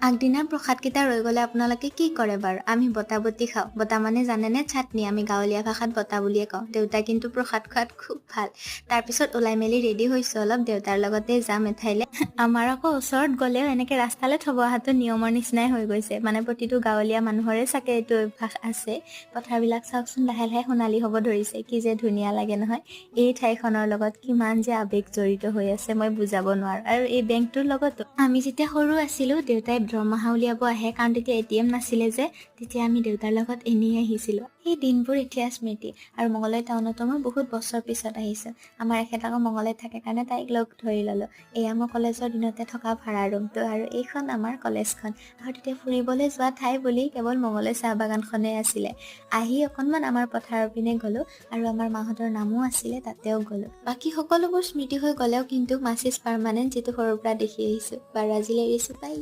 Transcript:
আগদিনাৰ প্ৰসাদকেইটা ৰৈ গ'লে আপোনালোকে কি কৰে বাৰু? আমি বতা বটি খাওঁ। বতা মানে জানেনে? চাটনি। আমি গাঁৱলীয়া ভাষাত বতা বুলিয়ে কওঁ। দেউতাই কিন্তু প্ৰসাদ খোৱাত খুব ভাল। তাৰপিছত ওলাই মেলি ৰেডি হৈছোঁ অলপ, দেউতাৰ লগতে যাম এঠাইলে। আমাৰ আকৌ ওচৰত গ'লেও এনেকে ৰাস্তালৈ থব অহাটো নিয়মৰ নিচিনাই হৈ গৈছে। মানে প্ৰতিটো গাঁৱলীয়া মানুহৰে চাগে এইটো অভ্যাস আছে। পথাৰবিলাক চাওকচোন লাহে লাহে সোণালী হ'ব ধৰিছে। কি যে ধুনীয়া লাগে নহয়। এই ঠাইখনৰ লগত কিমান যে আৱেগ জড়িত হৈ আছে মই বুজাব নোৱাৰো। আৰু এই বেংকটোৰ লগতো আমি যেতিয়া সৰু আছিলোঁ, দেউতাই দৰমহা উলিয়াব আহে, কাৰণ তেতিয়া ATM নাছিলে যে, তেতিয়া আমি দেউতাৰ লগত এনেই আহিছিলোঁ। সেই দিনবোৰ এতিয়া স্মৃতি। আৰু মঙলদৈ টাউনতো মই বহুত বছৰ পিছত আহিছোঁ। আমাৰ এখেত আকৌ মঙলদৈত থাকে কাৰণে তাইক লগ ধৰি ল'লোঁ। এয়া মোৰ কলেজৰ দিনতে থকা ভাড়া ৰুমটো, আৰু এইখন আমাৰ কলেজখন। আৰু তেতিয়া ফুৰিবলৈ যোৱা ঠাই বুলি কেৱল মঙলদৈ চাহ বাগানখনেই আছিলে। আহি অকণমান আমাৰ পথাৰৰ পিনে গ'লোঁ, আৰু আমাৰ মাহঁতৰ নামো আছিলে, তাতেও গ'লোঁ। বাকী সকলোবোৰ স্মৃতি হৈ গ'লেও কিন্তু মাছ ইজ পাৰ্মানেণ্ট, যিটো সৰুৰ পৰা দেখি আহিছোঁ। বাৰু আজিলৈ এৰিছোঁ, বাই।